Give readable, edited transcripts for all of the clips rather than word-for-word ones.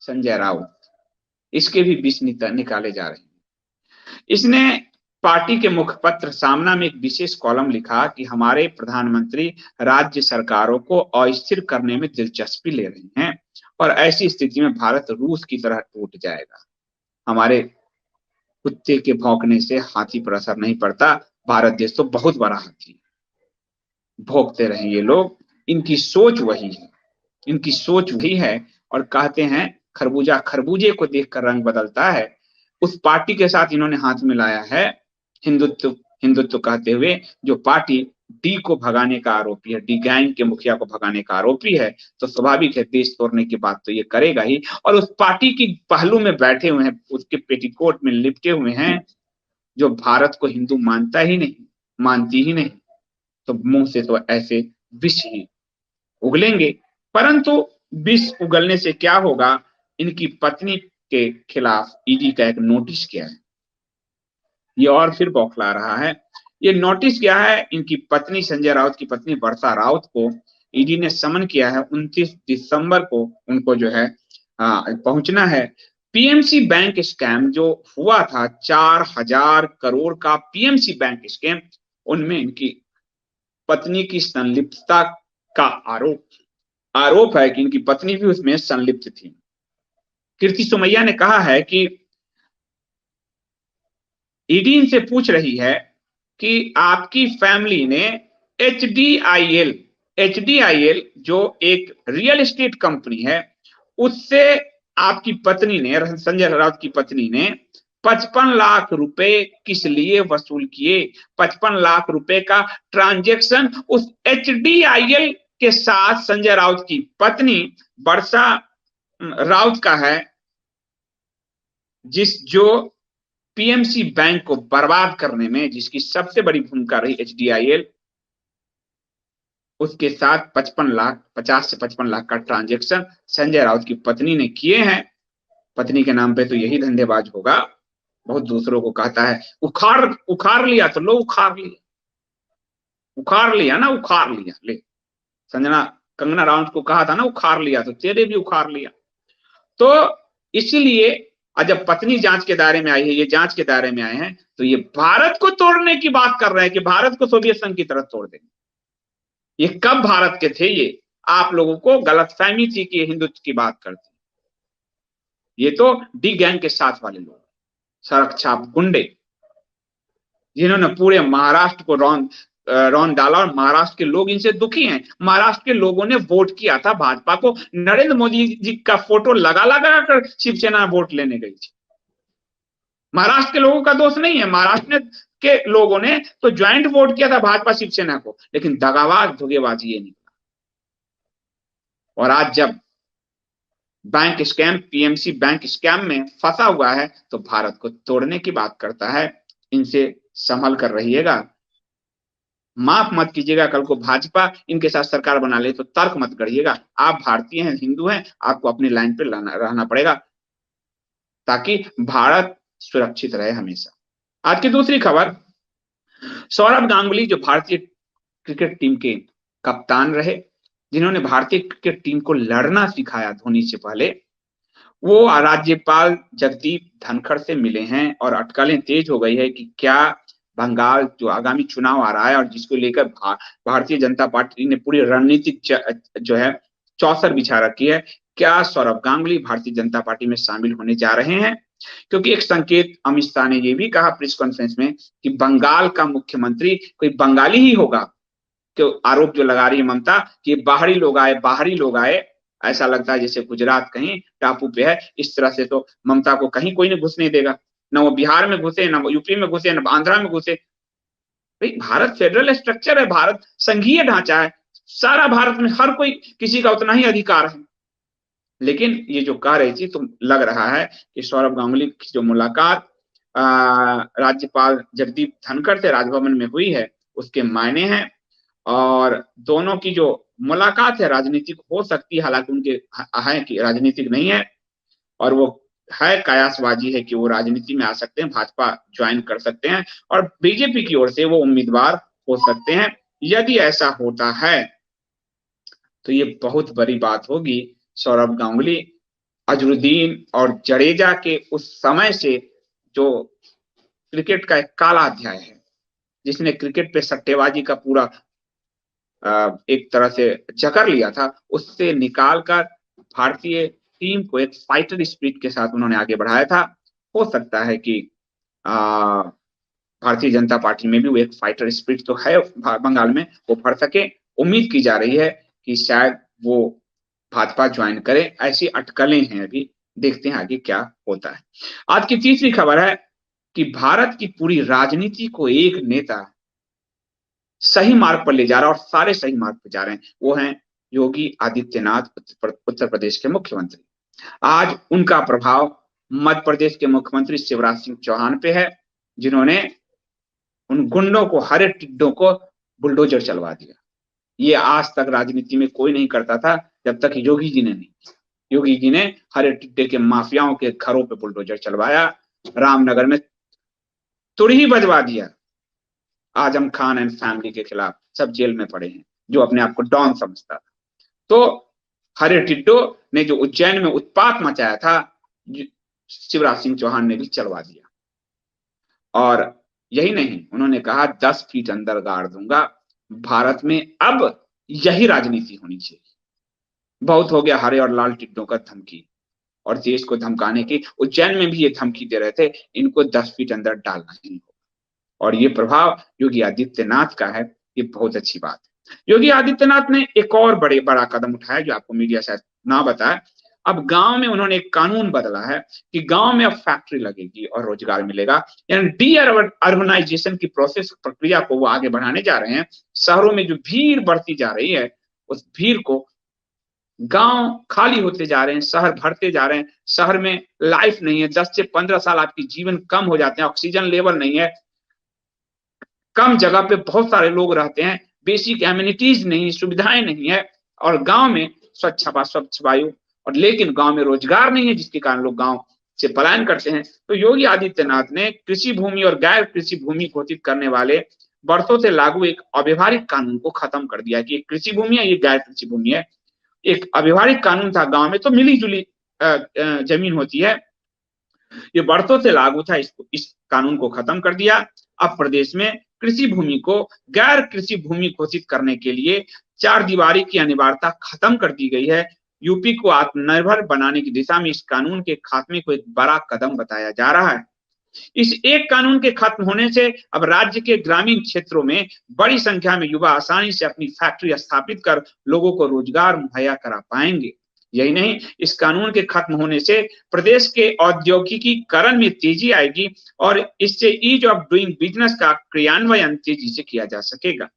संजय राउत, इसके भी विष निकाले जा रहे हैं। इसने पार्टी के मुखपत्र सामना में एक विशेष कॉलम लिखा कि हमारे प्रधानमंत्री राज्य सरकारों को अस्थिर करने में दिलचस्पी ले रहे हैं और ऐसी स्थिति में भारत रूस की तरह टूट जाएगा। हमारे कुत्ते के भौंकने से हाथी पर असर नहीं पड़ता, भारत देश तो बहुत बड़ा हाथी है, भौंकते रहे ये लोग। इनकी सोच वही है, इनकी सोच वही है। और कहते हैं खरबूजा खरबूजे को देखकर रंग बदलता है। उस पार्टी के साथ इन्होंने हाथ मिलाया है, हिंदुत्व हिंदुत्व कहते हुए, जो पार्टी डी को भगाने का आरोपी है, डी गैंग के मुखिया को भगाने का आरोपी है। तो स्वाभाविक है देश तोड़ने की बात तो ये करेगा ही। और उस पार्टी की पहलू में बैठे हुए हैं, उसके पेटीकोट में लिपटे हुए हैं, जो भारत को हिंदू मानता ही नहीं, मानती ही नहीं। तो मुंह से तो ऐसे विष ही उगलेंगे। परंतु विष उगलने से क्या होगा, इनकी पत्नी के खिलाफ ईडी का एक नोटिस किया है। ये और फिर बौखला रहा है। ये नोटिस क्या है, इनकी पत्नी संजय राउत की पत्नी वर्षा राउत को ईडी ने समन किया है। 29 दिसंबर को उनको जो है पहुंचना है। पीएमसी बैंक स्कैम जो हुआ था, 4,000 करोड़ का पीएमसी बैंक स्कैम, उनमें इनकी पत्नी की संलिप्तता का आरोप है कि इनकी पत्नी भी उसमें संलिप्त थी। कीर्ति सोमैया ने कहा है कि ईडी इनसे पूछ रही है कि आपकी फैमिली ने एचडीआईएल जो एक रियल एस्टेट कंपनी है, उससे आपकी पत्नी ने, संजय राउत की पत्नी ने 55 लाख रुपए किस लिए वसूल किए। 55 लाख रुपए का ट्रांजैक्शन उस एचडीआईएल के साथ संजय राउत की पत्नी वर्षा राउत का है, जो पीएमसी बैंक को बर्बाद करने में जिसकी सबसे बड़ी भूमिका रही एचडीआईएल, उसके साथ 50 से 55 लाख का ट्रांजैक्शन संजय राउत की पत्नी ने किए हैं। पत्नी के नाम पे तो यही धंधेबाज होगा, बहुत दूसरों को कहता है उखाड़ लिया, तो लो उखाड़ लिया ना, उखाड़ लिया ले। कंगना राउत को कहा था ना उखाड़ लिया, तो तेरे भी उखाड़ लिया। तो इसलिए जब पत्नी जांच के दायरे में आई है, ये जांच के दायरे में आए हैं, तो ये भारत को तोड़ने की बात कर रहे हैं कि भारत को सोवियत संघ की तरफ तोड़ देंगे। ये कब भारत के थे? ये आप लोगों को गलतफहमी थी कि ये हिंदुत्व की बात करते। ये तो डी गैंग के साथ वाले लोग, सड़क छाप गुंडे, जिन्होंने पूरे महाराष्ट्र को रौंद डाला। और महाराष्ट्र के लोग इनसे दुखी हैं। महाराष्ट्र के लोगों ने वोट किया था भाजपा को, नरेंद्र मोदी जी का फोटो लगा कर शिवसेना वोट लेने गई थी। महाराष्ट्र के लोगों का दोष नहीं है, महाराष्ट्र के लोगों ने तो ज्वाइंट वोट किया था भाजपा शिवसेना को, लेकिन दगाबाज धोखेबाज ये निकला। और आज जब bank scam, PMC bank scam में फंसा हुआ है, तो भारत को तोड़ने की बात करता है। इनसे संभल कर रहिएगा, माफ मत कीजिएगा कल को भाजपा इनके साथ सरकार बना ले तो तर्क मत गढ़िएगा। आप भारतीय हैं, हिंदू हैं, आपको अपनी लाइन पे रहना पड़ेगा ताकि भारत सुरक्षित रहे हमेशा। आज की दूसरी खबर, सौरभ गांगुली जो भारतीय क्रिकेट टीम के कप्तान रहे, जिन्होंने भारतीय क्रिकेट टीम को लड़ना सिखाया धोनी से पहले, वो राज्यपाल जगदीप धनखड़ से मिले हैं। और अटकलें तेज हो गई है कि क्या बंगाल जो आगामी चुनाव आ रहा है और जिसको लेकर भारतीय जनता पार्टी ने पूरी रणनीतिक जो है चौसर बिछा रखी है, क्या सौरभ गांगुली भारतीय जनता पार्टी में शामिल होने जा रहे हैं? क्योंकि एक संकेत अमित शाह ने यह भी कहा प्रेस कॉन्फ्रेंस में कि बंगाल का मुख्यमंत्री कोई बंगाली ही होगा। क्यों आरोप जो लगा रही है ममता कि बाहरी लोग आए, ऐसा लगता है जैसे गुजरात कहीं टापू पे है। इस तरह से तो ममता को कहीं कोई नहीं घुसने देगा, न वो बिहार में घुसे, न यूपी में घुसे, न आंध्रा में घुसे। भाई भारत फेडरल स्ट्रक्चर है, भारत संघीय ढांचा है, सारा भारत में हर कोई किसी का उतना ही अधिकार है। लेकिन ये जो कह रही थी, तो लग रहा है कि सौरभ गांगुली की जो मुलाकात राज्यपाल जगदीप धनखड़ से राजभवन में हुई है, उसके मायने हैं। और दोनों की जो मुलाकात है राजनीतिक हो सकती है, हालांकि उनके है कि राजनीतिक नहीं है, और वो है कयासबाजी है कि वो राजनीति में आ सकते हैं, भाजपा ज्वाइन कर सकते हैं और बीजेपी की ओर से वो उम्मीदवार हो सकते हैं। यदि ऐसा होता है तो ये बहुत बड़ी बात होगी। सौरभ गांगुली अजरुद्दीन और जडेजा के उस समय से जो क्रिकेट का एक काला अध्याय है, जिसने क्रिकेट पे सट्टेबाजी का पूरा एक तरह से जकड़ लिया था, उससे निकालकर भारतीय टीम को एक फाइटर स्पिरिट के साथ उन्होंने आगे बढ़ाया था। हो सकता है कि भारतीय जनता पार्टी में भी वो एक फाइटर स्पिरिट तो है बंगाल में, वो फड़ सके। उम्मीद की जा रही है कि शायद वो भाजपा ज्वाइन करे, ऐसी अटकलें हैं अभी, देखते हैं आगे क्या होता है। आज की तीसरी खबर है कि भारत की पूरी राजनीति को एक नेता सही मार्ग पर ले जा रहा है और सारे सही मार्ग पर जा रहे हैं, वो हैं योगी आदित्यनाथ, उत्तर प्रदेश के मुख्यमंत्री। आज उनका प्रभाव मध्य प्रदेश के मुख्यमंत्री शिवराज सिंह चौहान पे है, जिन्होंने उन गुंडों को, हरे टिड्डों को बुलडोजर चलवा दिया। ये आज तक राजनीति में कोई नहीं करता था जब तक योगी जी ने नहीं। योगी जी ने हरे टिड्डे के माफियाओं के घरों पे बुलडोजर चलवाया, रामनगर में तुरही बजवा दिया। आजम खान एंड फैमिली के खिलाफ सब जेल में पड़े हैं, जो अपने आप को डॉन समझता था। तो हरे टिड्डो ने जो उज्जैन में उत्पात मचाया था, शिवराज सिंह चौहान ने भी चलवा दिया। और यही नहीं, उन्होंने कहा 10 फीट अंदर गाड़ दूंगा। भारत में अब यही राजनीति होनी चाहिए। बहुत हो गया हरे और लाल टिड्डों का धमकी और देश को धमकाने की। उज्जैन में भी ये धमकी दे रहे थे, इनको 10 फीट अंदर डालना ही होगा। और ये प्रभाव योगी आदित्यनाथ का है, ये बहुत अच्छी बात है। योगी आदित्यनाथ ने एक और बड़ा कदम उठाया जो आपको मीडिया शायद ना बताए। अब गांव में उन्होंने एक कानून बदला है कि गांव में अब फैक्ट्री लगेगी और रोजगार मिलेगा। यानी डी अर्बनाइजेशन की प्रोसेस, प्रक्रिया को वो आगे बढ़ाने जा रहे हैं। शहरों में जो भीड़ बढ़ती जा रही है, उस भीड़ को, गांव खाली होते जा रहे हैं, शहर भरते जा रहे हैं। शहर में लाइफ नहीं है, 10 से 15 साल आपकी जीवन कम हो जाते हैं, ऑक्सीजन लेवल नहीं है, कम जगह पे बहुत सारे लोग रहते हैं, बेसिक एमिनिटीज नहीं, सुविधाएं नहीं है, और गांव में स्वच्छ हवा, स्वच्छ वायु, और लेकिन गांव में रोजगार नहीं है, जिसके कारण लोग गांव से पलायन करते हैं। तो योगी आदित्यनाथ ने कृषि भूमि और गैर कृषि भूमि घोषित करने वाले वर्षों से लागू एक अव्यवहारिक कानून को खत्म कर दिया कि ये कृषि भूमि है, ये गैर कृषि भूमि है। एक अव्यवहारिक कानून था, गांव में तो मिली जुली जमीन होती है, ये वर्षों से लागू था, इस कानून को खत्म कर दिया। अब प्रदेश में कृषि भूमि को गैर कृषि भूमि घोषित करने के लिए 4 दीवारी की अनिवार्यता खत्म कर दी गई है। यूपी को आत्मनिर्भर बनाने की दिशा में इस कानून के खात्मे को एक बड़ा कदम बताया जा रहा है। इस एक कानून के खत्म होने से अब राज्य के ग्रामीण क्षेत्रों में बड़ी संख्या में युवा आसानी से अपनी फैक्ट्री स्थापित कर लोगों को रोजगार मुहैया करा पाएंगे। यही नहीं, इस कानून के खत्म होने से प्रदेश के औद्योगिकीकरण में तेजी आएगी और इससे ईज ऑफ डूइंग बिजनेस का क्रियान्वयन तेजी से किया जा सकेगा।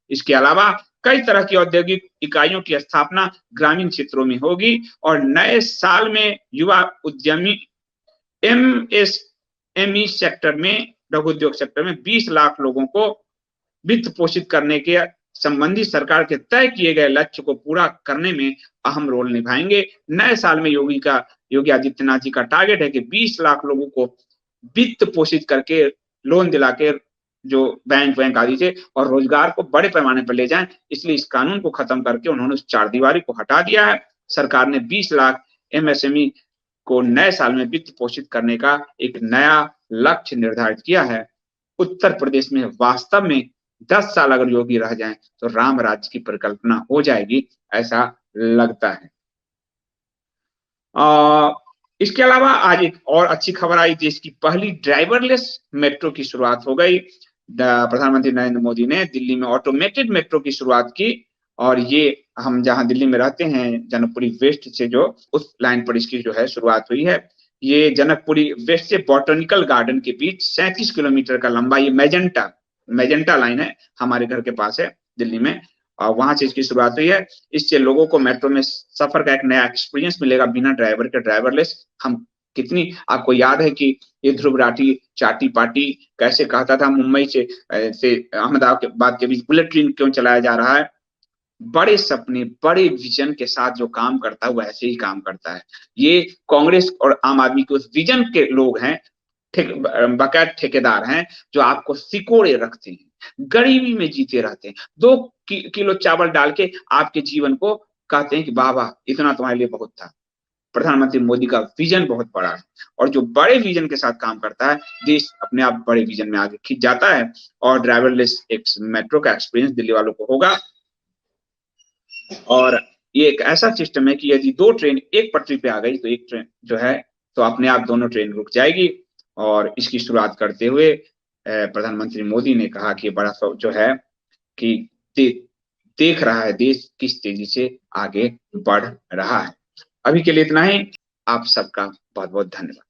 इसके अलावा कई तरह की औद्योगिक इकाइयों की स्थापना ग्रामीण क्षेत्रों में होगी और नए साल में युवा उद्यमी एमएसएमई सेक्टर में, लघु उद्योग सेक्टर में 20 लाख लोगों को वित्त पोषित करने के संबंधी सरकार के तय किए गए लक्ष्य को पूरा करने में अहम रोल निभाएंगे। नए साल में योगी आदित्यनाथ जी का टारगेट है कि 20 लाख लोगों को वित्त पोषित करके, लोन दिला के, जो बैंक आदि से, और रोजगार को बड़े पैमाने पर ले जाएं। इसलिए इस कानून को खत्म करके उन्होंने उस 4 दीवारी को हटा दिया है। सरकार ने 20 लाख एमएसएमई को नए साल में वित्त पोषित करने का एक नया लक्ष्य निर्धारित किया है। उत्तर प्रदेश में वास्तव में 10 साल अगर योगी रह जाएं तो राम राज्य की परिकल्पना हो जाएगी, ऐसा लगता है। इसके अलावा आज एक और अच्छी खबर आई, देश की पहली ड्राइवरलेस मेट्रो की शुरुआत हो गई। प्रधानमंत्री नरेंद्र मोदी ने दिल्ली में ऑटोमेटेड मेट्रो की शुरुआत की, और ये हम जहां दिल्ली में रहते हैं, जनकपुरी वेस्ट से जो उस लाइन पर इसकी जो है शुरुआत हुई है। ये जनकपुरी वेस्ट से बॉटनिकल गार्डन के बीच 37 किलोमीटर का लंबा ये मेजेंटा लाइन है, हमारे घर के पास है दिल्ली में, और वहां से इसकी शुरुआत हुई है। इससे लोगों को मेट्रो में सफर का एक नया एक्सपीरियंस मिलेगा, बिना ड्राइवर के, ड्राइवरलेस। हम कितनी, आपको याद है कि ये ध्रुव राठी चाटी पाटी कैसे कहता था, मुंबई से अहमदाबाद के बीच बुलेट ट्रेन क्यों चलाया जा रहा है। बड़े सपने, बड़े विजन के साथ जो काम करता है वो ऐसे ही काम करता है। ये कांग्रेस और आम आदमी के उस विजन के लोग हैं, बकायद ठेकेदार हैं, जो आपको सिकोड़े रखते हैं, गरीबी में जीते रहते हैं। 2 किलो चावल डाल के आपके जीवन को कहते हैं कि वाह वाह, इतना तुम्हारे लिए बहुत था। प्रधानमंत्री मोदी का विजन बहुत बड़ा है, और जो बड़े विजन के साथ काम करता है, देश अपने आप बड़े विजन में आगे खिंच जाता है, और ड्राइवरलेस एक मेट्रो का एक्सपीरियंस दिल्ली वालों को होगा। और ये एक ऐसा सिस्टम है कि यदि 2 ट्रेन एक पटरी पे आ गई, तो एक ट्रेन जो है, तो अपने आप दोनों ट्रेन रुक जाएगी। और इसकी शुरुआत करते हुए प्रधानमंत्री मोदी ने कहा कि बड़ा जो है कि दे, देख रहा है देश किस तेजी से आगे बढ़ रहा है। अभी के लिए इतना ही। आप सबका बहुत बहुत धन्यवाद।